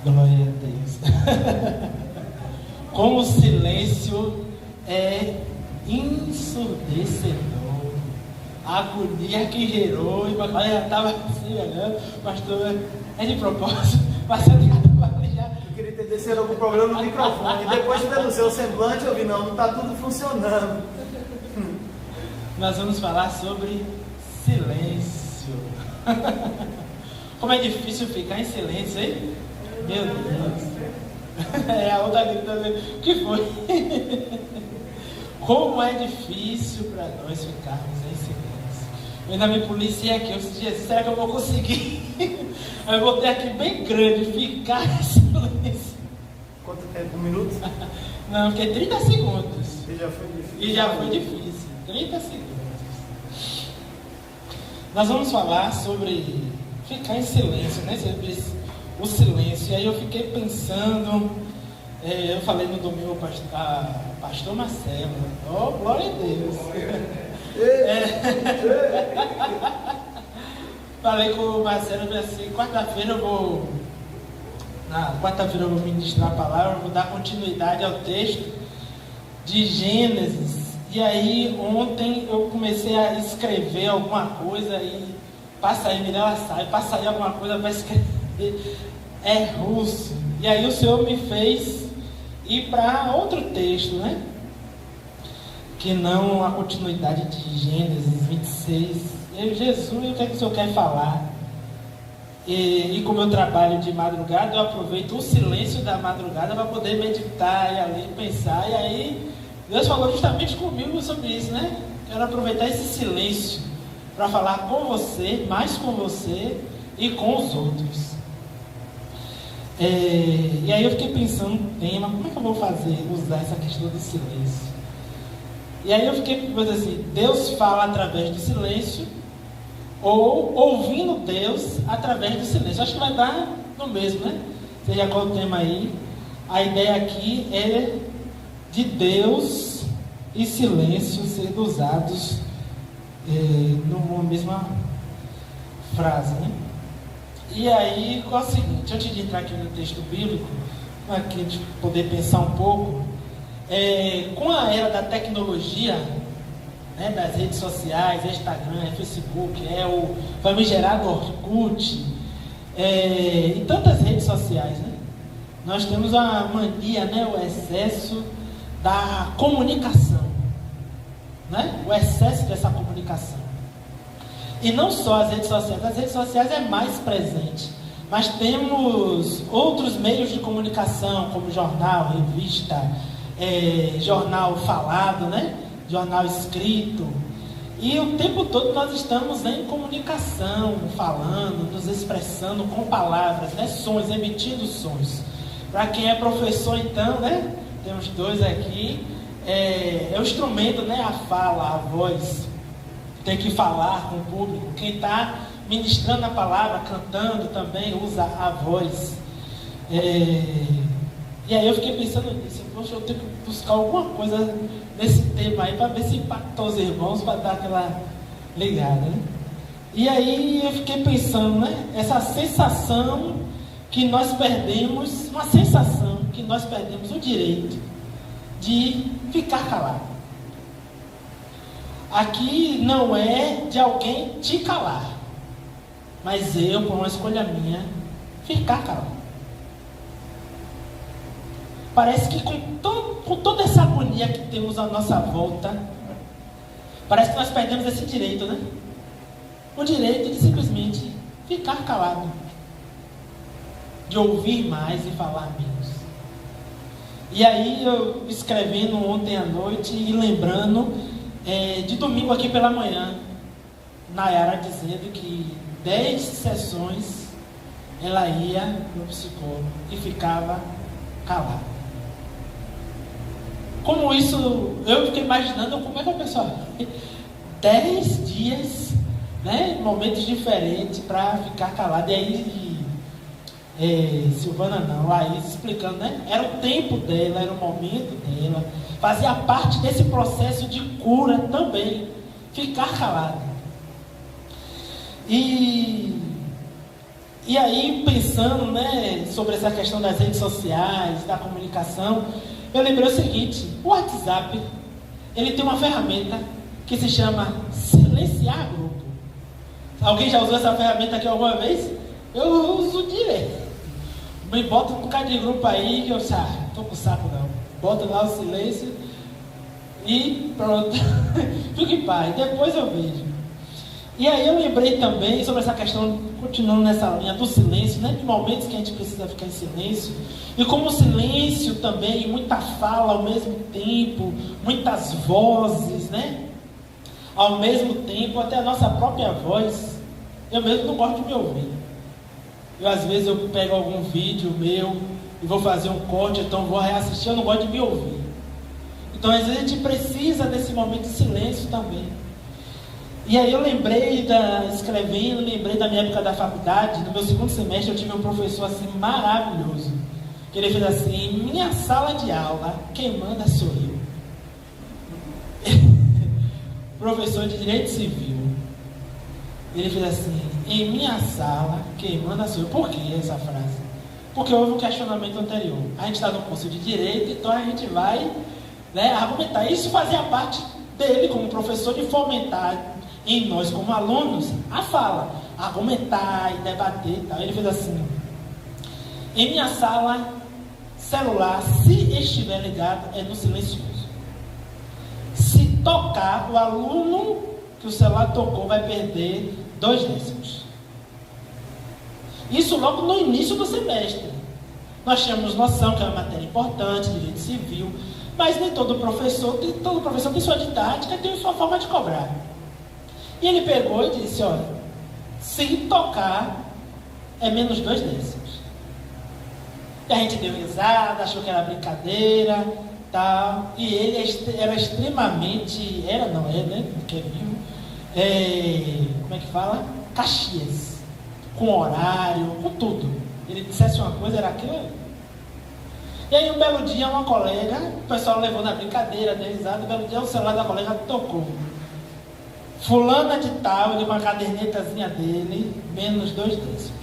Glória a Deus. Como o silêncio é ensurdecedor. A agonia que gerou, e eu já estava assim olhando, pastor, é de propósito, pastor já. Eu queria entender se era algum problema no microfone. E depois pelo seu semblante eu vi, não está tudo funcionando. Nós vamos falar sobre silêncio. Como é difícil ficar em silêncio, hein? Meu Deus. É a outra grita também. O que foi? Como é difícil para nós ficarmos em silêncio. Eu ainda me policiei aqui. Eu disse, Jesus, será que eu vou conseguir? Eu botei aqui bem grande, ficar em silêncio. Quanto tempo? 1 minuto? Não, fiquei 30 segundos. E já foi difícil. E já foi difícil. 30 segundos. Nós vamos falar sobre ficar em silêncio, né? Sobre o silêncio. E aí eu fiquei pensando, eu falei no domingo pastor Marcelo, oh, glória a Deus. Falei com o Marcelo, assim, quarta-feira eu vou ministrar a palavra, vou dar continuidade ao texto de Gênesis. E aí ontem eu comecei a escrever alguma coisa e passa aí, Mirella sai, passa aí alguma coisa para escrever, é russo. E aí o Senhor me fez ir para outro texto, né? Que não a continuidade de Gênesis 26. Eu, Jesus, o que é que o Senhor quer falar? E como eu trabalho de madrugada, eu aproveito o silêncio da madrugada para poder meditar e ali pensar. E aí Deus falou justamente comigo sobre isso, né? Quero aproveitar esse silêncio para falar com você, mais com você e com os outros. E aí eu fiquei pensando no tema, como é que eu vou usar essa questão do silêncio? E aí eu fiquei pensando assim, Deus fala através do silêncio, ou ouvindo Deus através do silêncio. Acho que vai dar no mesmo, né? Seja qual o tema aí. A ideia aqui é de Deus e silêncio sendo usados numa mesma frase, né? E aí, qual é o seguinte, antes de entrar aqui no texto bíblico, para a gente poder pensar um pouco, com a era da tecnologia, né, das redes sociais, Instagram, Facebook, o famigerado Orkut, e tantas redes sociais, né? Nós temos a mania, né, o excesso da comunicação, né? O excesso dessa comunicação. E não só as redes sociais é mais presente, mas temos outros meios de comunicação, como jornal, revista, jornal falado, né? Jornal escrito. E o tempo todo nós estamos em comunicação, falando, nos expressando com palavras, né? Sons, emitindo sons. Para quem é professor, então, né? Temos 2 aqui. É o instrumento, né? A fala, a voz. Tem que falar com o público. Quem está ministrando a palavra, cantando também, usa a voz. E aí eu fiquei pensando nisso. Poxa, eu tenho que buscar alguma coisa nesse tema aí para ver se impactou os irmãos, para dar aquela ligada, né? E aí eu fiquei pensando, né? Essa sensação que nós perdemos, uma sensação que nós perdemos o direito de ficar calado. Aqui não é de alguém te calar, mas eu, por uma escolha minha, ficar calado. Parece que com toda essa agonia que temos à nossa volta, parece que nós perdemos esse direito, né? O direito de simplesmente ficar calado, de ouvir mais e falar menos. E aí eu escrevendo ontem à noite e lembrando de domingo aqui pela manhã, Nayara dizendo que 10 sessões ela ia no psicólogo e ficava calada. Como isso, eu fiquei imaginando como é que a pessoa 10 dias né, momentos diferentes para ficar calado. E aí, Silvana não, Laís explicando, né? Era o tempo dela, era o momento dela, fazia parte desse processo de cura também, ficar calada. E aí, pensando, né, sobre essa questão das redes sociais, da comunicação, eu lembrei o seguinte: o WhatsApp, ele tem uma ferramenta que se chama silenciar grupo. Alguém já usou essa ferramenta aqui alguma vez? Eu uso direto. Me bota um bocado de grupo aí que eu tô com saco não. Bota lá o silêncio e pronto. Fique em paz, depois eu vejo. E aí eu lembrei também sobre essa questão, continuando nessa linha do silêncio, né? De momentos que a gente precisa ficar em silêncio. E como o silêncio também, muita fala ao mesmo tempo, muitas vozes, né? Ao mesmo tempo, até a nossa própria voz. Eu mesmo não gosto de me ouvir. Às vezes eu pego algum vídeo meu e vou fazer um corte, então vou reassistir, eu não gosto de me ouvir. Então às vezes a gente precisa desse momento de silêncio também. E aí eu lembrei lembrei da minha época da faculdade. No meu segundo semestre eu tive um professor assim maravilhoso, que ele fez assim: em minha sala de aula, quem manda sou eu. Professor de Direito Civil. Ele fez assim: em minha sala, quem manda sou eu. Por que essa frase? Porque houve um questionamento anterior. A gente está no curso de Direito, então a gente vai, né, argumentar. Isso fazia parte dele como professor, de fomentar em nós como alunos a fala, argumentar e debater e tal. Ele fez assim: em minha sala, celular, se estiver ligado, é no silencioso. Se tocar, o aluno que o celular tocou vai perder 2 décimos. Isso logo no início do semestre. Nós tínhamos noção que é uma matéria importante, direito civil, mas nem todo professor tem sua didática, tem sua forma de cobrar. E ele pegou e disse: olha, se tocar é menos 2 décimos. E a gente deu risada, achou que era brincadeira, tal. E ele era extremamente, né? Porque é vivo. Como é que fala? Caxias. Com horário, com tudo. Ele dissesse uma coisa, era aquilo ali. E aí um belo dia uma colega, o pessoal levou na brincadeira, deu risada, um belo dia o celular da colega tocou. Fulana de tal, ele com a cadernetazinha dele, menos 2 décimos.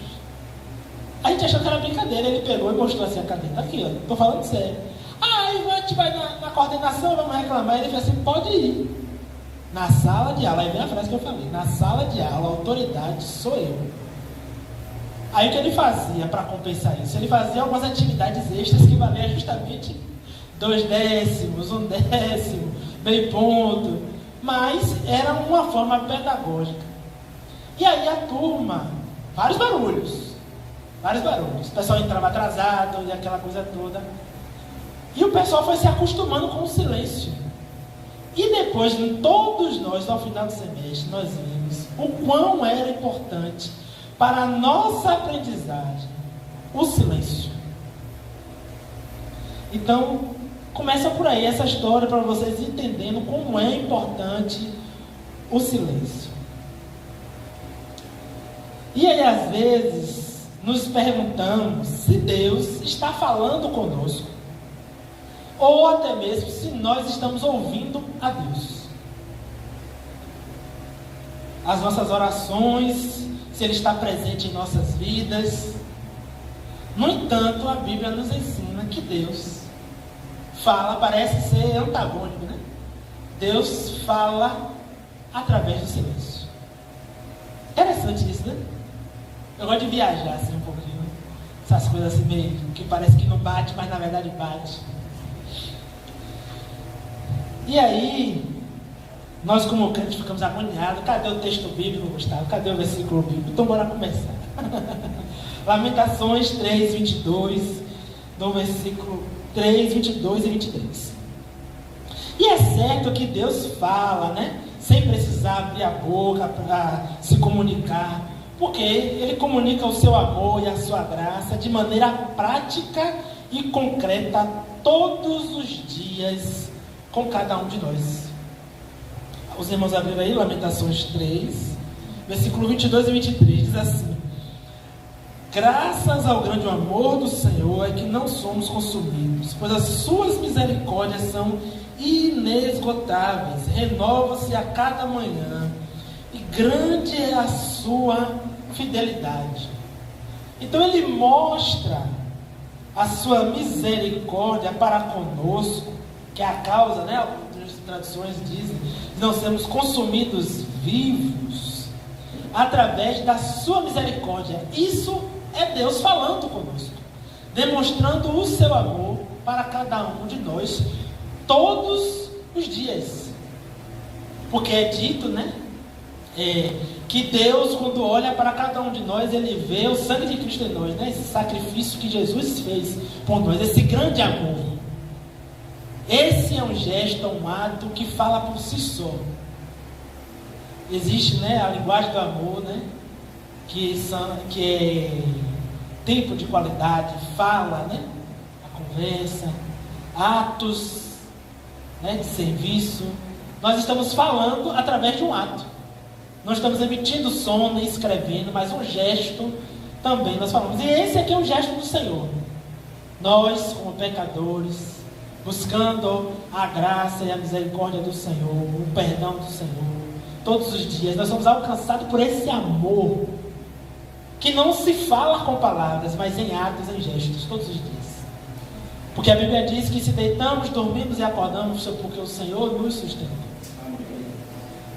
A gente achou que era brincadeira, ele pegou e mostrou assim a caderneta. Aqui, ó, tô falando sério. Aí a gente vai na coordenação, vamos reclamar. Ele falou assim: pode ir. Na sala de aula, aí vem a frase que eu falei: na sala de aula, a autoridade sou eu. Aí o que ele fazia para compensar isso? Ele fazia algumas atividades extras que valiam justamente 2 décimos, 1 décimo, meio ponto. Mas era uma forma pedagógica. E aí a turma, vários barulhos. O pessoal entrava atrasado e aquela coisa toda. E o pessoal foi se acostumando com o silêncio. E depois, todos nós, ao final do semestre, nós vimos o quão era importante para a nossa aprendizagem o silêncio. Então, começa por aí essa história para vocês entendendo como é importante o silêncio. E aí, às vezes, nos perguntamos se Deus está falando conosco, ou até mesmo se nós estamos ouvindo a Deus. As nossas orações, se Ele está presente em nossas vidas. No entanto, a Bíblia nos ensina que Deus fala, parece ser antagônico, né? Deus fala através do silêncio. Interessante isso, né? Eu gosto de viajar assim um pouquinho. Essas coisas assim meio que parece que não bate, mas na verdade bate. E aí, nós como crentes ficamos agoniados. Cadê o texto bíblico, Gustavo? Cadê o versículo bíblico? Então bora começar. Lamentações 3, 22, no versículo 3, 22 e 23. E é certo que Deus fala, né? Sem precisar abrir a boca para se comunicar, porque Ele comunica o seu amor e a sua graça de maneira prática e concreta todos os dias com cada um de nós. Os irmãos abriram aí Lamentações 3, versículo 22 e 23, diz assim: graças ao grande amor do Senhor é que não somos consumidos, pois as suas misericórdias são inesgotáveis, renova-se a cada manhã, e grande é a sua fidelidade. Então ele mostra a sua misericórdia para conosco, que é a causa, né? Algumas traduções dizem, de não sermos consumidos vivos, através da sua misericórdia. Isso é Deus falando conosco, demonstrando o seu amor para cada um de nós, todos os dias. Porque é dito, né? Que Deus, quando olha para cada um de nós, Ele vê o sangue de Cristo em nós, né? Esse sacrifício que Jesus fez por nós, esse grande amor. Esse é um gesto, um ato que fala por si só. Existe, né, a linguagem do amor, né? Que é tempo de qualidade, fala, né? A conversa, atos, né, de serviço. Nós estamos falando através de um ato. Não estamos emitindo som nem escrevendo, mas um gesto também nós falamos. E esse aqui é o gesto do Senhor. Nós, como pecadores, buscando a graça e a misericórdia do Senhor, o perdão do Senhor, todos os dias, nós somos alcançados por esse amor, que não se fala com palavras, mas em atos, em gestos, todos os dias. Porque a Bíblia diz que se deitamos, dormimos e acordamos, porque o Senhor nos sustenta.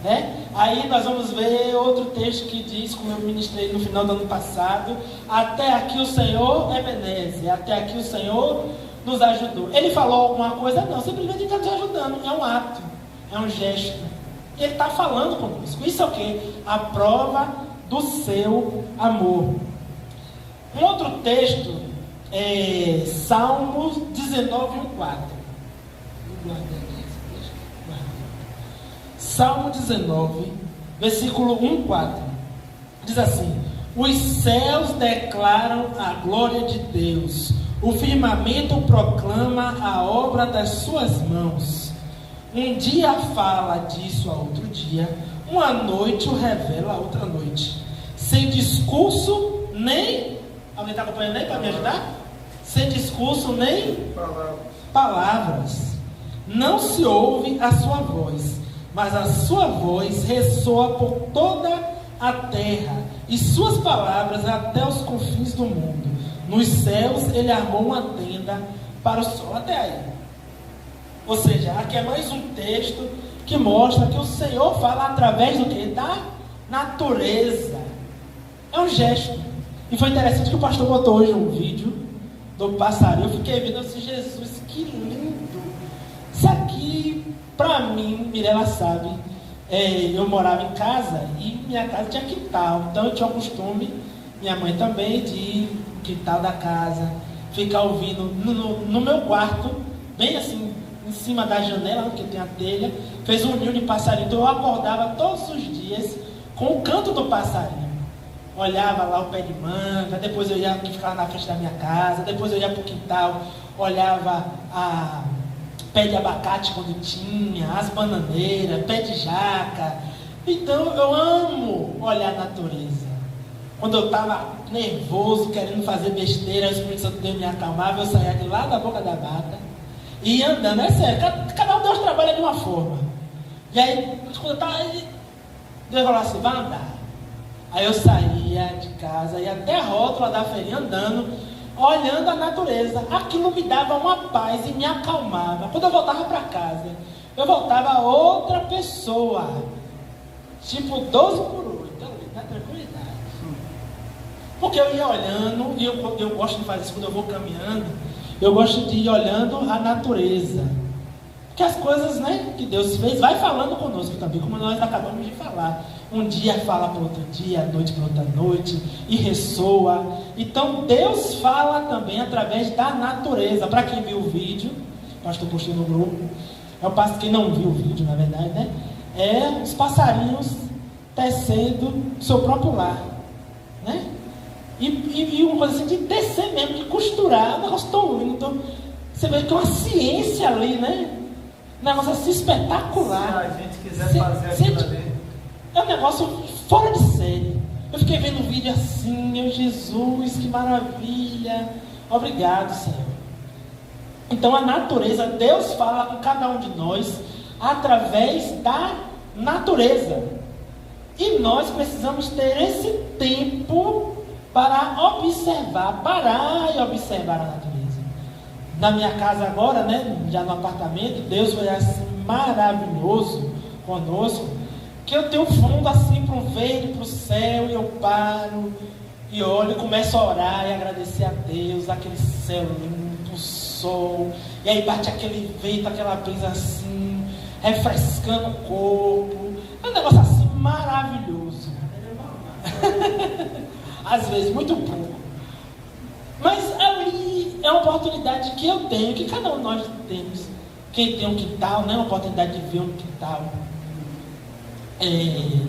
Né? Aí nós vamos ver outro texto que diz, como eu ministrei no final do ano passado: até aqui o Senhor é benesse, até aqui o Senhor nos ajudou. Ele falou alguma coisa? Não, simplesmente ele está nos ajudando. É um ato, é um gesto. Ele está falando conosco. Isso é o que? A prova do seu amor. Um outro texto é Salmos 19, 1,4. Salmo 19, versículo 1,4. Diz assim: os céus declaram a glória de Deus, o firmamento proclama a obra das suas mãos. Um dia fala disso a outro dia, uma noite o revela a outra noite. Sem discurso nem... Alguém está acompanhando aí para me ajudar? Sem discurso nem palavras. Não se ouve a sua voz, mas a sua voz ressoa por toda a terra, e suas palavras até os confins do mundo. Nos céus ele armou uma tenda para o sol. Até aí. Ou seja, aqui é mais um texto que mostra que o Senhor fala através do que? Da natureza. É um gesto. E foi interessante que o pastor botou hoje um vídeo do passarinho. Eu fiquei vendo assim: Jesus, que lindo. Isso aqui, para mim, Mirela sabe, eu morava em casa e minha casa tinha quintal. Então eu tinha o costume, minha mãe também, de ir no quintal da casa, ficar ouvindo no meu quarto, bem assim, em cima da janela, que tem a telha, fez um ninho de passarinho. Então eu acordava todos os dias com o canto do passarinho. Olhava lá o pé de manga, depois eu ia, que ficava na frente da minha casa, depois eu ia para o quintal, olhava a pé de abacate quando tinha, as bananeiras, pé de jaca. Então eu amo olhar a natureza. Quando eu estava nervoso, querendo fazer besteira, o Espírito Santo Deus me acalmava, eu saía de lá da boca da mata e ia andando. É sério, cada um Deus trabalha de uma forma. E aí, quando eu estava, Deus falou assim: vai andar. Aí eu saía de casa, ia até a rótula da feirinha andando, olhando a natureza. Aquilo me dava uma paz e me acalmava. Quando eu voltava para casa, eu voltava outra pessoa, tipo 12 por 8, na tranquilidade. Porque eu ia olhando, e eu gosto de fazer isso quando eu vou caminhando, eu gosto de ir olhando a natureza. Porque as coisas, né, que Deus fez, vai falando conosco também, como nós acabamos de falar. Um dia fala para outro dia, a noite para outra noite, e ressoa. Então Deus fala também através da natureza. Para quem viu o vídeo, o pastor postou no grupo, quem não viu o vídeo, na verdade, né? É os passarinhos tecendo o seu próprio lar, né? E uma coisa assim de tecer mesmo, de costurar, um negócio tão lindo. Você vê que é uma ciência ali, né? Um negócio assim espetacular. Se a gente quiser fazer aquilo ali. É um negócio fora de série. Eu fiquei vendo um vídeo assim, meu Jesus, que maravilha. Obrigado, Senhor. Então a natureza, Deus fala com cada um de nós através da natureza. E nós precisamos ter esse tempo para observar, parar e observar a natureza. Na minha casa agora, né, já no apartamento, Deus foi assim maravilhoso conosco, que eu tenho fundo assim para o verde, para o céu, e eu paro e olho, começo a orar e agradecer a Deus, aquele céu limpo, o sol, e aí bate aquele vento, aquela brisa assim, refrescando o corpo. É um negócio assim maravilhoso. Às vezes, muito pouco. Mas ali é uma oportunidade que eu tenho, que cada um de nós temos. Quem tem um quintal, né? Uma oportunidade de ver um quintal.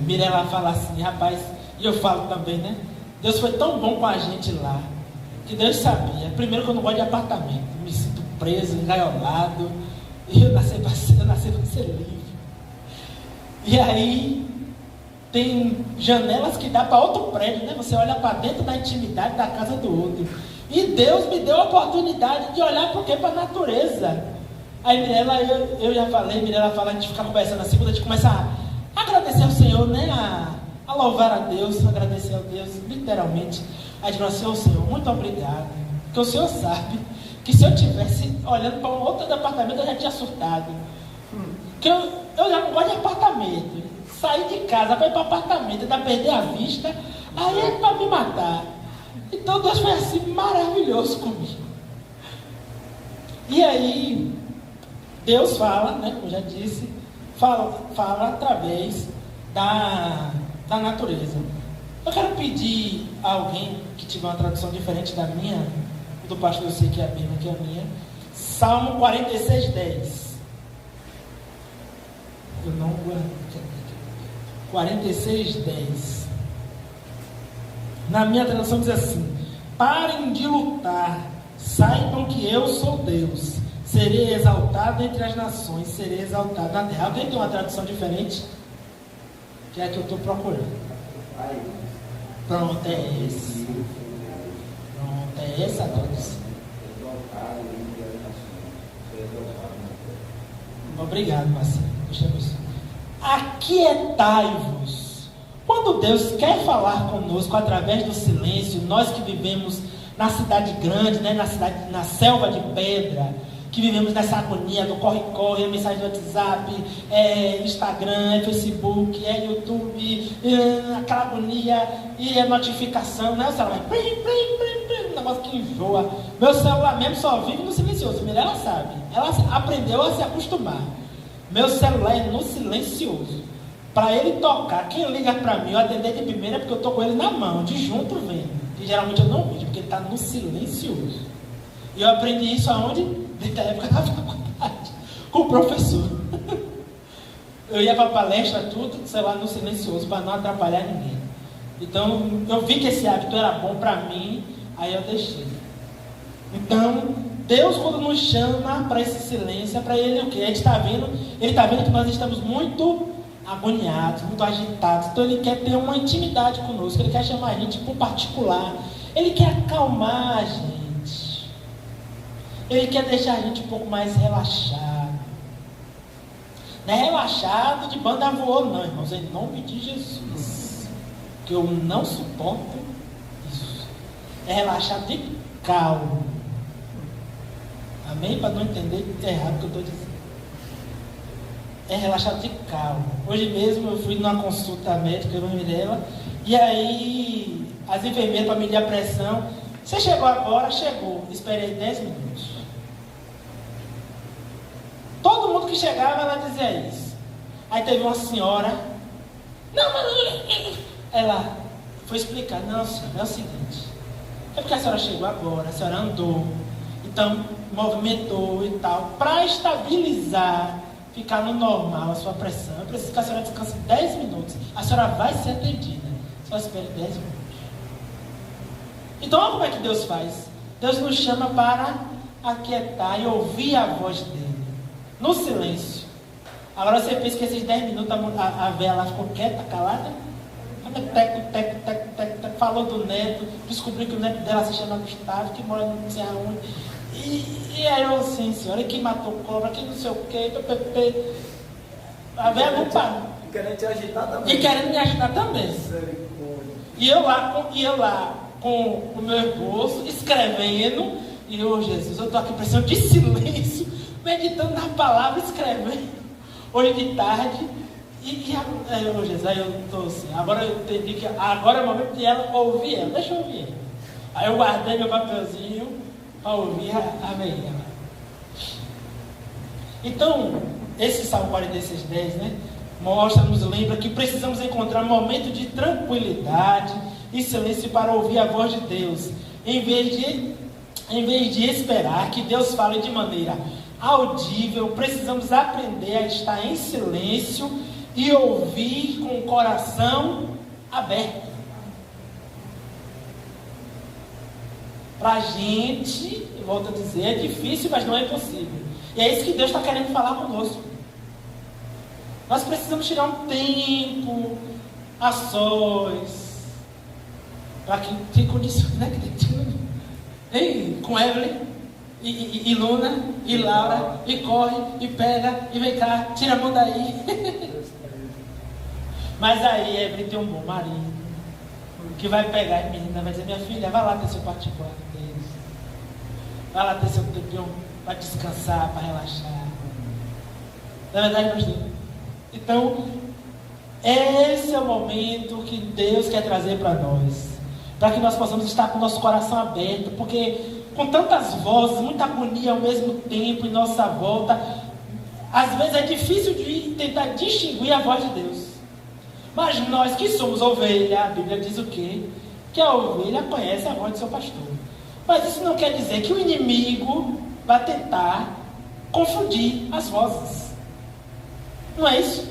Mirella fala assim, rapaz, e eu falo também, né? Deus foi tão bom com a gente lá, que Deus sabia. Primeiro que eu não gosto de apartamento, me sinto preso, engaiolado, e eu nasci para ser livre. E aí tem janelas que dá para outro prédio, né? Você olha para dentro da intimidade da casa do outro. E Deus me deu a oportunidade de olhar para a natureza. Aí Mirella, eu já falei, Mirella fala, a gente fica conversando assim, quando a gente começa a agradecer ao Senhor, né? A louvar a Deus, agradecer a Deus, literalmente. Aí a gente fala assim, Senhor, muito obrigado. Porque o Senhor sabe que se eu estivesse olhando para um outro departamento, eu já tinha surtado. Porque eu já não gosto de apartamento. Sair de casa para ir para apartamento, ainda perder a vista, aí é para me matar. Então Deus foi assim maravilhoso comigo. E aí, Deus fala, né, como eu já disse, fala através da natureza. Eu quero pedir a alguém que tiver uma tradução diferente da minha, do pastor, eu sei que é a Bíblia, que é a minha, Salmo 46:10. Eu não guardo. 46:10. Na minha tradução diz assim: parem de lutar, saibam que eu sou Deus, serei exaltado entre as nações, serei exaltado na terra. Alguém tem uma tradução diferente? Que é a que eu estou procurando. Pronto, é esse. Pronto, é essa a tradução. Obrigado, Marcelo. Deixa eu ver. Aquietai-vos. Quando Deus quer falar conosco através do silêncio, nós que vivemos na cidade grande, né, na selva de pedra, que vivemos nessa agonia do corre-corre, mensagem do WhatsApp, Instagram, Facebook, YouTube, aquela agonia, e a notificação, né? O celular vai um negócio que enjoa. Meu celular mesmo só vive no silencioso, ela sabe, ela aprendeu a se acostumar. Meu celular é no silencioso. Para ele tocar, quem liga para mim, eu atender de primeira porque eu estou com ele na mão, de junto vendo. E geralmente eu não vejo, porque ele está no silencioso. E eu aprendi isso aonde? Desde a época da faculdade, com o professor. Eu ia para a palestra, tudo, celular no silencioso, para não atrapalhar ninguém. Então, eu vi que esse hábito era bom para mim, aí eu deixei. Então, Deus, quando nos chama para esse silêncio, é para Ele o quê? Ele está vendo que nós estamos muito agoniados, muito agitados. Então Ele quer ter uma intimidade conosco. Ele quer chamar a gente para um particular. Ele quer acalmar a gente. Ele quer deixar a gente um pouco mais relaxado. Não é relaxado de banda voou, não, irmãos. Em nome de Jesus. Que eu não suporto isso. É relaxado de calmo. Amém? Para não entender errado o que eu estou dizendo. É relaxado de calma. Hoje mesmo eu fui numa consulta médica, eu e Mirella, e aí as enfermeiras para medir a pressão. Você chegou agora? Chegou. Esperei 10 minutos. Todo mundo que chegava, ela dizia isso. Aí teve uma senhora. Não, mas ela foi explicar. Não, senhora, é o seguinte. É porque a senhora chegou agora, a senhora andou. Então, movimentou e tal. Para estabilizar, ficar no normal a sua pressão, eu preciso que a senhora descanse 10 minutos. A senhora vai ser atendida. Só espere 10 minutos. Então, olha como é que Deus faz. Deus nos chama para aquietar e ouvir a voz dele. No silêncio. Agora você pensa que esses 10 minutos a velha lá ficou quieta, calada. Teco, falou do neto, descobriu que o neto dela se chama Gustavo, que mora não sei aonde. E aí eu assim, senhora, que matou cobra, que não sei o que, a velha não parou. E querendo te agitar também. E querendo me agitar também. E eu lá com o meu esposo, escrevendo, e eu, Jesus, eu estou aqui precisando de silêncio, meditando na palavra, escrevendo, hoje de tarde, Jesus, aí eu estou assim, agora eu entendi que agora é o momento de ela ouvir ela, deixa eu ouvir ela. Aí eu guardei meu papelzinho para ouvir a velha. Então, esse Salmo 46:10, né? Nos lembra que precisamos encontrar momento de tranquilidade e silêncio para ouvir a voz de Deus, em vez de esperar que Deus fale de maneira audível. Precisamos aprender a estar em silêncio e ouvir com o coração aberto. Para a gente, eu volto a dizer, é difícil, mas não é impossível. E é isso que Deus está querendo falar conosco. Nós precisamos tirar um tempo, a sós, para que tem condições, né? Com Evelyn, e Luna, e Laura, e corre, e pega, e vem cá, tira a mão daí. Mas aí Evelyn tem um bom marido, que vai pegar a menina, vai dizer, minha filha, vai lá ter seu particular deles. Vai lá ter seu tempinho para descansar, para relaxar. Na verdade, pastor? Então, esse é o momento que Deus quer trazer para nós, para que nós possamos estar com o nosso coração aberto, porque com tantas vozes, muita agonia ao mesmo tempo em nossa volta, às vezes é difícil de tentar distinguir a voz de Deus. Mas nós que somos ovelha, a Bíblia diz o quê? Que a ovelha conhece a voz do seu pastor. Mas isso não quer dizer que o inimigo vai tentar confundir as vozes. Não é isso?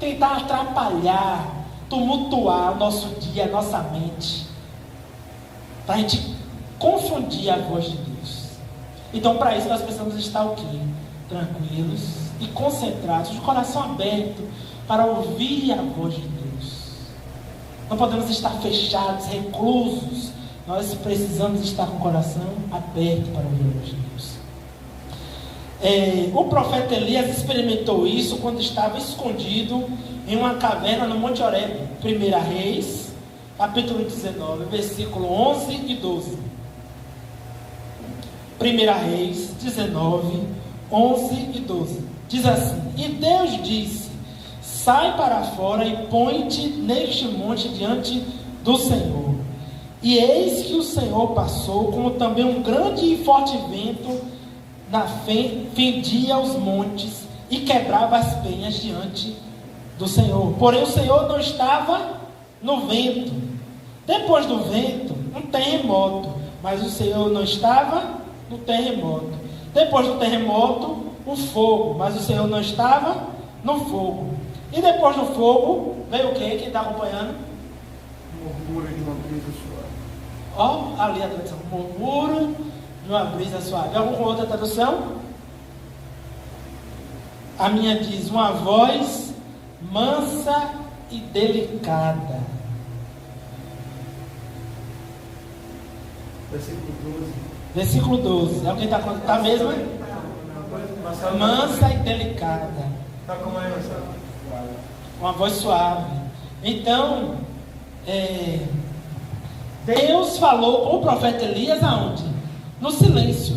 Tentar atrapalhar, tumultuar o nosso dia, a nossa mente, para a gente confundir a voz de Deus. Então, para isso, nós precisamos estar o quê? Tranquilos e concentrados, de coração aberto, para ouvir a voz de Deus. Não podemos estar fechados, reclusos. Nós precisamos estar com o coração aberto para ouvir a voz de Deus. O profeta Elias experimentou isso quando estava escondido em uma caverna no Monte Horebe. 1 Reis, capítulo 19, versículo 11 e 12. 1 Reis 19, 11 e 12. Diz assim: E Deus disse: Sai para fora e põe-te neste monte diante do Senhor. E eis que o Senhor passou, como também um grande e forte vento fendia os montes e quebrava as penhas diante do Senhor. Porém o Senhor não estava no vento. Depois do vento, um terremoto, mas o Senhor não estava no terremoto. Depois do terremoto, o fogo, mas o Senhor não estava no fogo. E depois do fogo, veio o quê? Quem está acompanhando? Murmúrio de uma brisa suave. Ó, ali a tradução, murmúrio de uma brisa suave. Alguma outra tradução? A minha diz, uma voz mansa e delicada. Versículo 12. Alguém está contando? Está mesmo? Mansa e delicada. Está como é, Marcelo? Uma voz suave. Então, Deus falou com o profeta Elias aonde? No silêncio.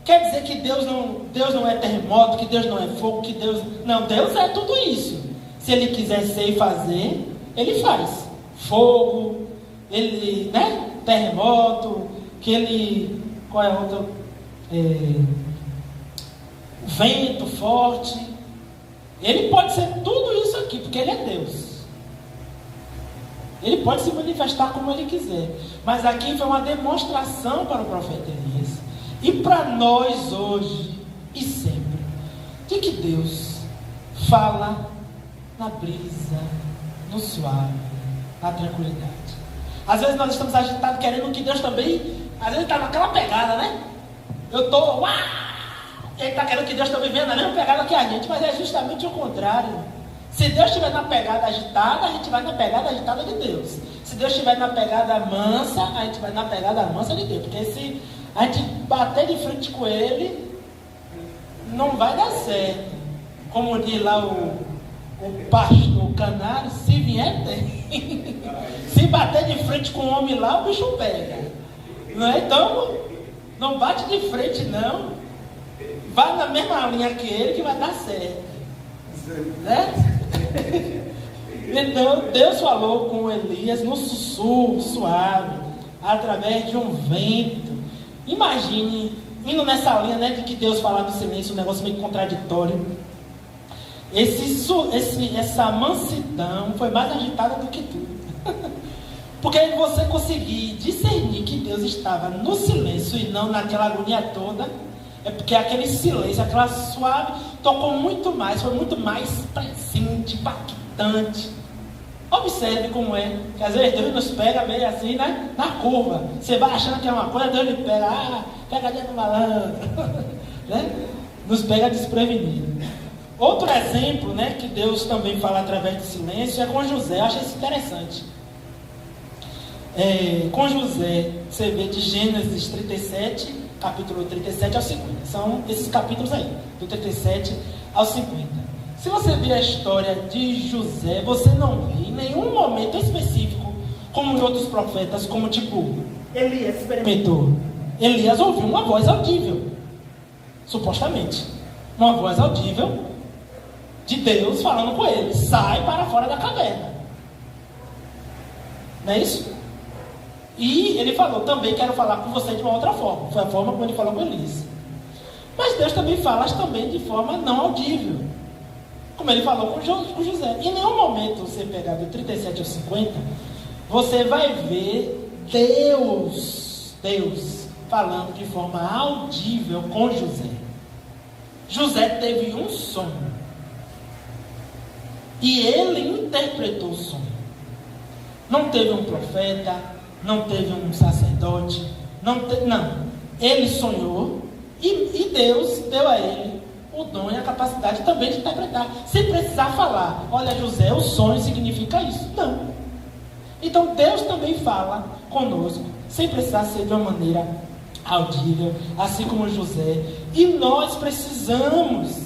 Quer dizer que Deus não é terremoto, que Deus não é fogo, que Deus... Não, Deus é tudo isso. Se Ele quiser ser e fazer, Ele faz. Fogo, Ele, né? Terremoto, que Ele... Qual é a outra? Vento forte. Ele pode ser tudo isso aqui, porque Ele é Deus. Ele pode se manifestar como Ele quiser. Mas aqui foi uma demonstração para o profeta Elias. E para nós hoje e sempre. De que Deus fala na brisa, no suave, na tranquilidade. Às vezes nós estamos agitados querendo que Deus também... Às vezes está naquela pegada, né? Eu estou... Ele está querendo que Deus também venha na mesma pegada que a gente, mas é justamente o contrário. Se Deus estiver na pegada agitada, a gente vai na pegada agitada de Deus. Se Deus estiver na pegada mansa, a gente vai na pegada mansa de Deus. Porque se a gente bater de frente com Ele, não vai dar certo. Como diz lá o pastor canário, se vier tem. Se bater de frente com o homem lá, o bicho pega. Não é? Então, não bate de frente não. Vai na mesma linha que ele que vai dar certo. Né? Então, Deus falou com Elias no sussurro suave, através de um vento. Imagine, indo nessa linha, né, de que Deus fala no silêncio, um negócio meio contraditório. Essa mansidão foi mais agitada do que tudo. Porque você conseguir discernir que Deus estava no silêncio e não naquela agonia toda, é porque aquele silêncio, aquela suave, tocou muito mais, foi muito mais presente, impactante. Observe como é, que às vezes Deus nos pega meio assim, né, na curva. Você vai achando que é uma coisa, Deus lhe pega, pegadinha do malandro, né? Nos pega desprevenido. Outro exemplo, né, que Deus também fala através do silêncio é com José. Eu acho isso interessante. Com José, você vê de Gênesis 37, capítulo 37 ao 50. São esses capítulos aí, do 37 ao 50. Se você ver a história de José, você não vê em nenhum momento específico, como em outros profetas, como tipo, Elias experimentou. Elias ouviu uma voz audível, supostamente. Uma voz audível de Deus falando com ele: sai para fora da caverna. Não é isso? E ele falou: também quero falar com você de uma outra forma. Foi a forma como ele falou com Elias. Mas Deus também fala também de forma não audível, como ele falou com José. Em nenhum momento, você pegar do 37 ao 50, você vai ver Deus falando de forma audível com José. José teve um sonho e ele interpretou o sonho. Não teve um profeta, não teve um sacerdote, não. Ele sonhou e Deus deu a ele o dom e a capacidade também de interpretar, sem precisar falar: olha, José, o sonho significa isso. Não. Então Deus também fala conosco, sem precisar ser de uma maneira audível, assim como José. E nós precisamos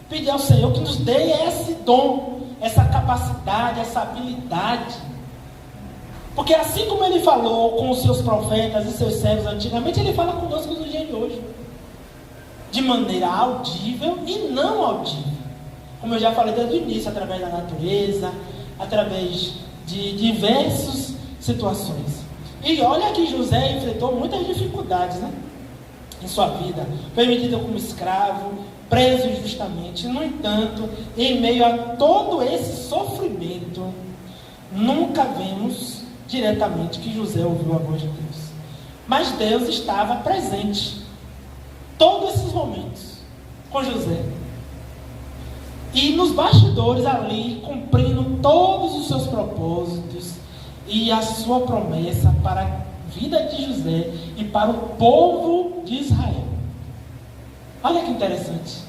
pedir ao Senhor que nos dê esse dom, essa capacidade, essa habilidade. Porque assim como ele falou com os seus profetas e seus servos antigamente, ele fala conosco no dia de hoje, de maneira audível e não audível. Como eu já falei desde o início, através da natureza, através de diversas situações. E olha que José enfrentou muitas dificuldades, né, em sua vida. Foi vendido como escravo, preso injustamente. No entanto, em meio a todo esse sofrimento, nunca vemos diretamente que José ouviu a voz de Deus. Mas Deus estava presente todos esses momentos com José. E nos bastidores ali, cumprindo todos os seus propósitos e a sua promessa para a vida de José e para o povo de Israel. Olha que interessante.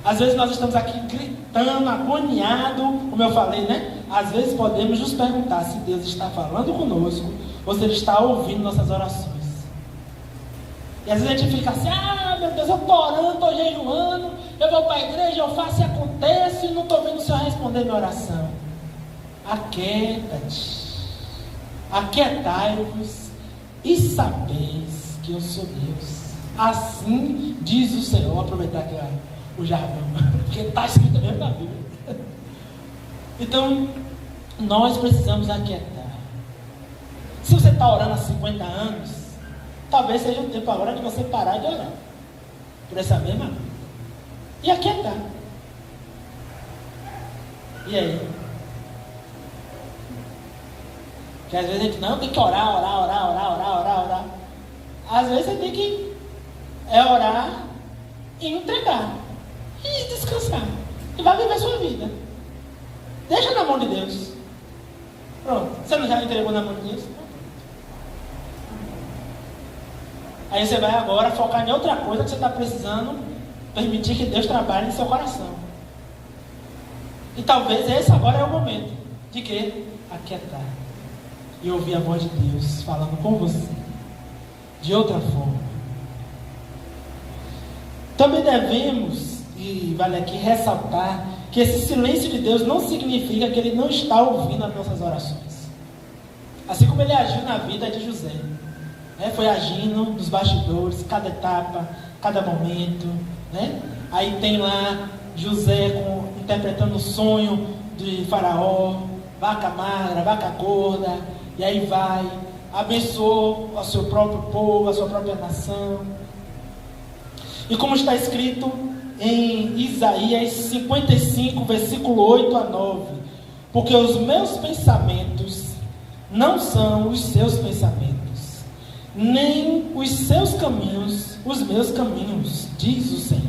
Às vezes nós estamos aqui gritando, agoniado, como eu falei, né? Às vezes podemos nos perguntar se Deus está falando conosco ou se Ele está ouvindo nossas orações. E às vezes a gente fica assim: ah, meu Deus, eu estou orando, estou jejuando, eu vou para a igreja, eu faço e acontece, e não estou vendo o Senhor responder minha oração. Aquieta-te, aquietai-vos e sabeis que eu sou Deus. Assim diz o Senhor. Vou aproveitar aqui o jargão, porque está escrito mesmo na Bíblia. Então, nós precisamos aquietar. Se você está orando há 50 anos, talvez seja um tempo agora de você parar de orar por essa mesma coisa e aquietar. E aí? Porque às vezes a gente não tem que orar. Às vezes você tem que orar e entregar e descansar e vai viver a sua vida. Deixa na mão de Deus. Pronto. Você não já entregou na mão de Deus? Aí você vai agora focar em outra coisa que você está precisando Permitir que Deus trabalhe em seu coração. E talvez esse agora é o momento de quê? Aquietar e ouvir a voz de Deus falando com você de outra forma. Também devemos, e vale aqui ressaltar, que esse silêncio de Deus não significa que Ele não está ouvindo as nossas orações. Assim como Ele agiu na vida de José, foi agindo nos bastidores, cada etapa, cada momento, Aí tem lá José interpretando o sonho de Faraó, vaca magra, vaca gorda, e aí vai, abençoou o seu próprio povo, a sua própria nação. E como está escrito em Isaías 55, versículo 8 a 9, porque os meus pensamentos não são os seus pensamentos, nem os seus caminhos, os meus caminhos, diz o Senhor.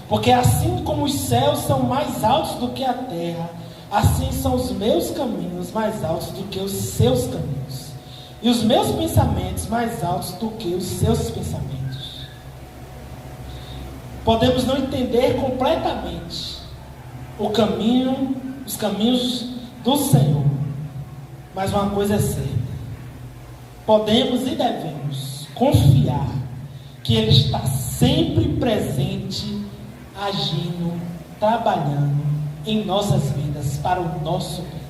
Porque assim como os céus são mais altos do que a terra, assim são os meus caminhos mais altos do que os seus caminhos, e os meus pensamentos mais altos do que os seus pensamentos. Podemos não entender completamente os caminhos do Senhor, mas uma coisa é certa: podemos e devemos confiar que Ele está sempre presente, agindo, trabalhando em nossas vidas para o nosso bem.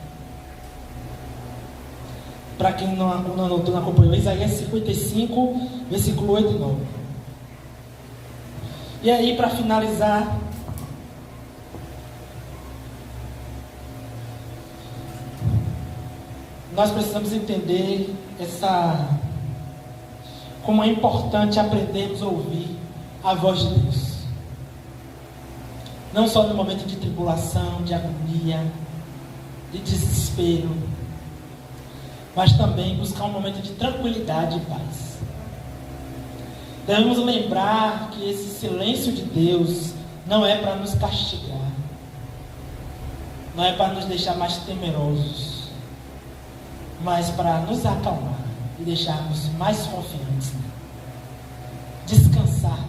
Para quem não anotou, não acompanhou, Isaías 55, versículo 8 e 9. E aí, para finalizar, nós precisamos entender como é importante aprendermos a ouvir a voz de Deus. Não só no momento de tribulação, de agonia, de desespero, mas também buscar um momento de tranquilidade e paz. Devemos lembrar que esse silêncio de Deus não é para nos castigar, não é para nos deixar mais temerosos, mas para nos acalmar e deixarmos mais confiantes, descansar.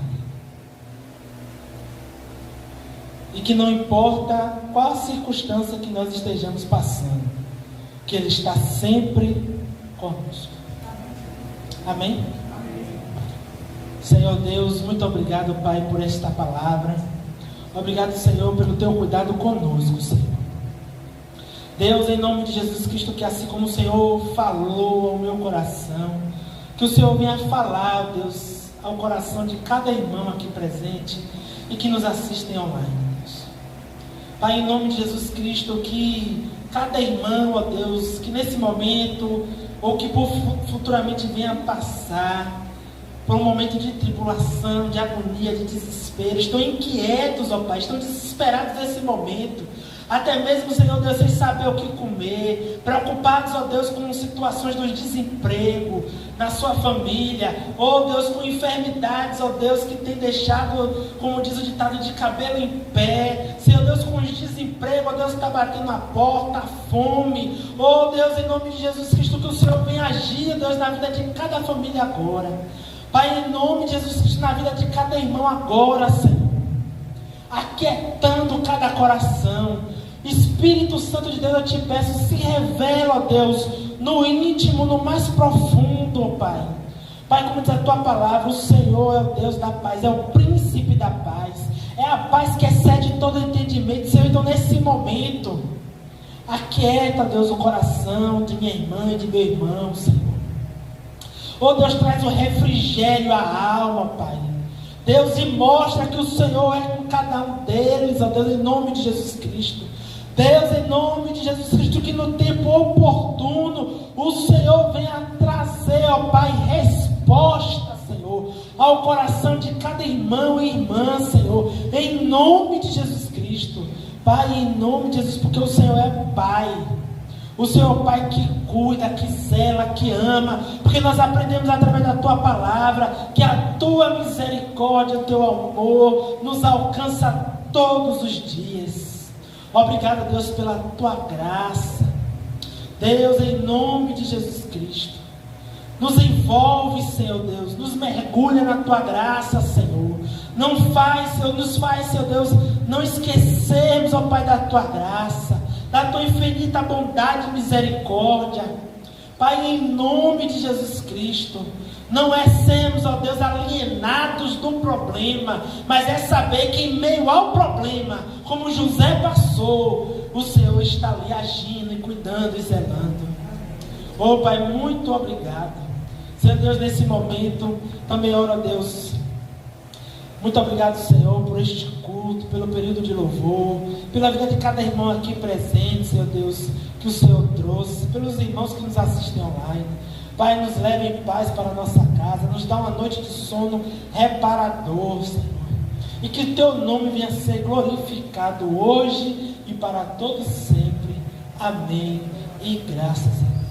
E que não importa qual a circunstância que nós estejamos passando, que Ele está sempre conosco. Amém? Senhor Deus, muito obrigado, Pai, por esta palavra. Obrigado, Senhor, pelo Teu cuidado conosco, Senhor. Deus, em nome de Jesus Cristo, que assim como o Senhor falou ao meu coração, que o Senhor venha falar, Deus, ao coração de cada irmão aqui presente e que nos assistem online. Pai, em nome de Jesus Cristo, que cada irmão, ó Deus, que nesse momento, ou que futuramente venha passar por um momento de tribulação, de agonia, de desespero, estão inquietos, ó Pai, estão desesperados nesse momento, até mesmo, Senhor Deus, sem saber o que comer, preocupados, ó Deus, com situações de desemprego na sua família, ó Deus, com enfermidades, ó Deus, que tem deixado, como diz o ditado, de cabelo em pé, Senhor Deus, com desemprego, ó Deus, que está batendo na porta, a fome, ó Deus, em nome de Jesus Cristo, que o Senhor venha agir, Deus, na vida de cada família agora, Pai, em nome de Jesus Cristo, na vida de cada irmão agora, Senhor, aquietando cada coração. Espírito Santo de Deus, eu te peço, se revela, ó Deus, no íntimo, no mais profundo, ó Pai. Pai, como diz a Tua palavra, o Senhor é o Deus da paz, é o príncipe da paz, é a paz que excede todo entendimento, Senhor. Então nesse momento, aquieta, Deus, o coração de minha irmã e de meu irmão, Senhor. Ó Deus, traz o refrigério à alma, Pai. Deus, e mostra que o Senhor é com cada um deles, ó Deus, em nome de Jesus Cristo. Deus, em nome de Jesus Cristo, que no tempo oportuno o Senhor venha trazer, ó Pai, resposta, Senhor, ao coração de cada irmão e irmã, Senhor, em nome de Jesus Cristo. Pai, em nome de Jesus, porque o Senhor é Pai. O Senhor, Pai, que cuida, que zela, que ama, porque nós aprendemos através da Tua palavra que a Tua misericórdia, o Teu amor nos alcança todos os dias. Obrigado, Deus, pela Tua graça. Deus, em nome de Jesus Cristo, Nos envolve, Senhor Deus, nos mergulha na tua graça, Senhor. Nos faz, Senhor Deus, não esquecermos, ó Pai, da tua graça, da tua infinita bondade e misericórdia. Pai, em nome de Jesus Cristo, não é sermos, ó Deus, alienados do problema, mas é saber que em meio ao problema, como José passou, o Senhor está ali agindo e cuidando e zelando. Oh Pai, muito obrigado. Senhor Deus, nesse momento, também oro a Deus. Muito obrigado, Senhor, por este culto, pelo período de louvor, pela vida de cada irmão aqui presente, Senhor Deus, que o Senhor trouxe, pelos irmãos que nos assistem online. Pai, nos leve em paz para a nossa casa, nos dá uma noite de sono reparador, Senhor. E que o teu nome venha a ser glorificado hoje e para todos sempre. Amém. E graças a Deus.